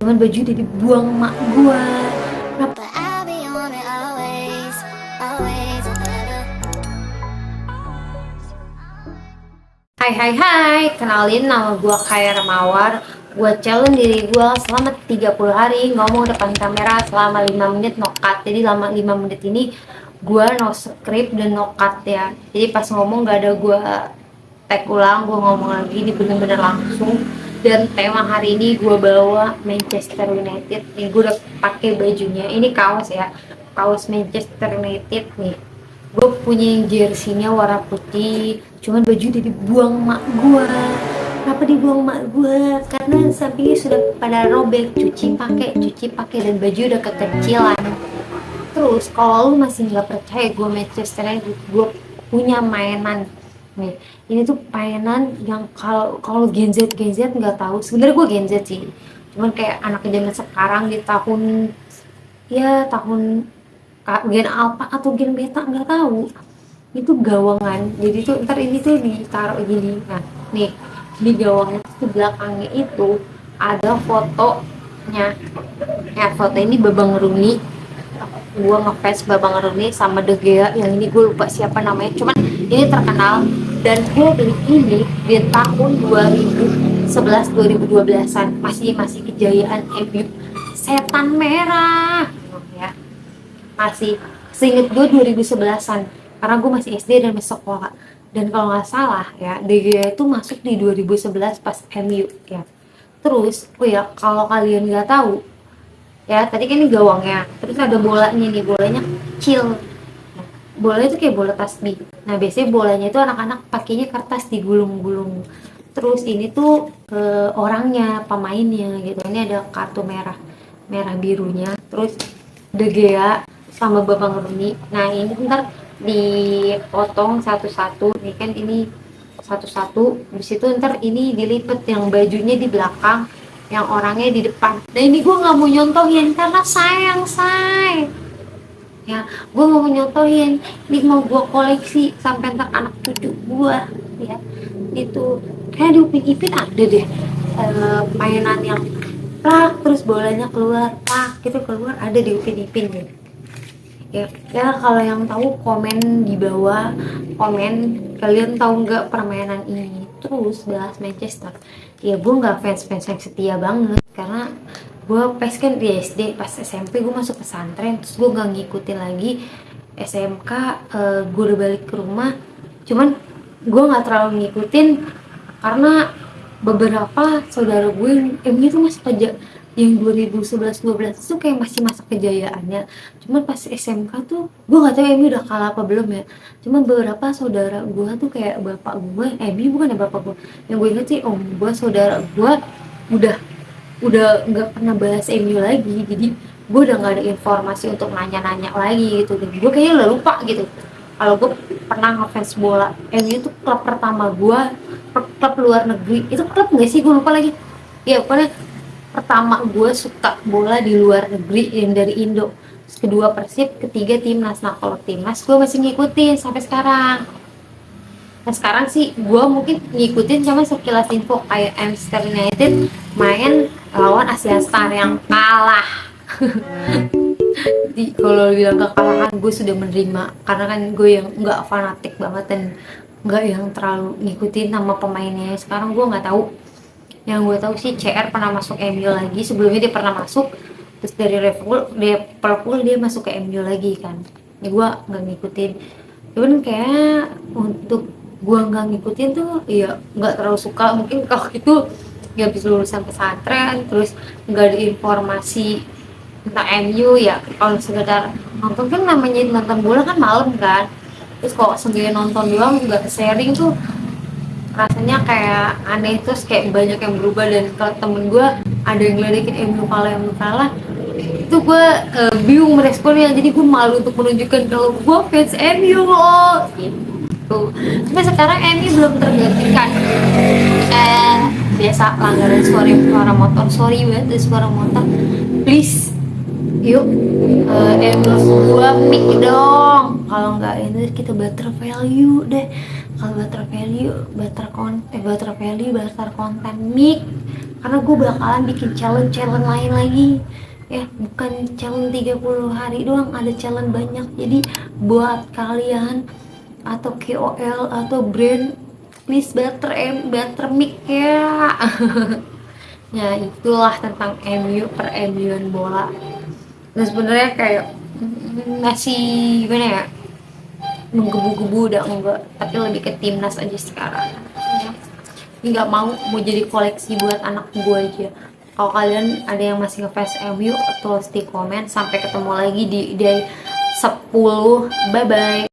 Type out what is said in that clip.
Cuman baju udah dibuang mak gua. Kenapa? Hai hai hai, kenalin nama gua Kaya Mawar. Gua challenge diri gua selama 30 hari ngomong depan kamera selama 5 menit no cut. Jadi lama 5 menit ini gua no script dan no cut ya. Jadi pas ngomong gak ada gua tag ulang, gua ngomong lagi, ini bener-bener langsung. Dan tema hari ini gua bawa Manchester United. Ini gua udah pakai bajunya. Ini kaos ya, kaos Manchester United nih. Gue punya jersey-nya warna putih, cuman baju udah dibuang mak gue. Kenapa dibuang mak gue? Karena sampingnya sudah pada robek, cuci pakai dan baju udah kekecilan. Terus kalau lu masih nggak percaya gue Manchester United, gue punya mainan nih. Ini tuh mainan yang kalau Gen Z nggak tahu. Sebenarnya gue Gen Z sih, cuman kayak anak zaman sekarang di tahun gen alpha atau gen beta nggak tahu, itu gawangan. Jadi tuh ntar ini tuh ditaruh gini, nah nih di gawangnya tuh belakangnya itu ada fotonya. Ya foto ini Babang Runi, gua ngefans Babang Runi sama De Gea, yang ini gue lupa siapa namanya, cuman ini terkenal. Dan gue beli ini di tahun 2011 2012an, masih kejayaan MU, setan merah ya, masih seinget gue 2011an, karena gue masih SD dan masih sekolah. Dan kalau nggak salah ya, De Gea itu masuk di 2011 pas MU ya. Terus oh ya, kalau kalian nggak tahu ya, tadi kan ini gawangnya, terus ada bolanya nih, bolanya kecil. Nah, bolanya itu kayak bola tasbih. Nah biasanya bolanya itu anak-anak pakainya kertas digulung-gulung. Terus ini tuh orangnya, pemainnya gitu, ini ada kartu merah merah birunya. Terus De Gea sama Babang Rumi. Nah ini ntar dipotong satu-satu nih kan, ini satu-satu. Di situ ntar ini dilipet, yang bajunya di belakang, yang orangnya di depan. Nah ini gue nggak mau nyontohin karena sayang ya, gue nggak mau nyontohin, ini mau gue koleksi sampai ntar anak cucu gue ya. Itu kayak di Upin Ipin ada deh mainan yang plak terus bolanya keluar, plak gitu keluar, ada di Upin Ipin gitu ya. Kalau yang tahu komen di bawah, komen kalian tahu nggak permainan ini. Terus bahas Manchester ya, gue nggak fans yang setia banget, karena gue pas kan di SD, pas SMP gue masuk pesantren, terus gue nggak ngikutin lagi. SMK gue udah balik ke rumah, cuman gue nggak terlalu ngikutin karena beberapa saudara gue yang MU tuh masih kerja, yang 2011-12 itu kayak masih masa kejayaannya. Cuman pas SMK tuh gue gak tahu MU udah kalah apa belum ya, cuman beberapa saudara gue tuh kayak bapak gue, MU bukan ya bapak gue, yang gue inget sih om gue, saudara gue udah udah nggak pernah bahas MU lagi. Jadi gue udah nggak ada informasi untuk nanya-nanya lagi gitu, dan gue kayaknya udah lupa gitu kalau gue pernah ngefans bola. MU itu klub pertama gue, klub luar negeri. Itu klub nggak sih, gue lupa lagi ya. Pokoknya pertama gue suka bola di luar negeri yang dari Indo. Terus kedua Persib, ketiga timnas. Nah kalau timnas gue masih ngikutin sampai sekarang. Nah sekarang sih gue mungkin ngikutin cuma sekilas info, kayak Manchester United main lawan Asia Star yang kalah. Jadi kalau bilang kekalahan gue sudah menerima, karena kan gue yang nggak fanatik banget dan nggak yang terlalu ngikutin nama pemainnya. Sekarang gue nggak tahu. Yang gue tahu sih CR pernah masuk MU lagi, sebelumnya dia pernah masuk, terus dari Liverpool dia masuk ke MU lagi kan. Ya gue nggak ngikutin. Cuman kayak untuk gue nggak ngikutin tuh ya nggak terlalu suka. Mungkin kalau itu ya habis lulusan pesantren terus nggak ada informasi tentang MU ya. Kalau sekedar nonton kan, namanya nonton bola kan malam kan, terus kok sendiri nonton doang nggak sharing tuh rasanya kayak aneh. Terus kayak banyak yang berubah, dan kalau temen gue ada yang ngeledekin MU kalah, itu gue bingung meresponnya. Jadi gue malu untuk menunjukkan kalau gue fans MU loh gitu. Tapi sekarang MU belum tergantikan. Biasa langganan suara motor, sorry banget ada suara motor, please yuk endorse gua mic dong. Kalau nggak ini kita barter value deh. Kalau barter value, barter konten mic, karena gue bakalan bikin challenge lain lagi ya, bukan challenge 30 hari doang, ada challenge banyak. Jadi buat kalian atau KOL atau brand, please better make ya. Ya itulah tentang MU, per MU-an bola. Dan sebenarnya kayak masih gimana ya, menggebu-gebu udah enggak, tapi lebih ke timnas aja sekarang ya. Nggak mau jadi koleksi buat anak gue aja. Kalau kalian ada yang masih ngefans MU, tulis di komen. Sampai ketemu lagi di day 10. Bye bye.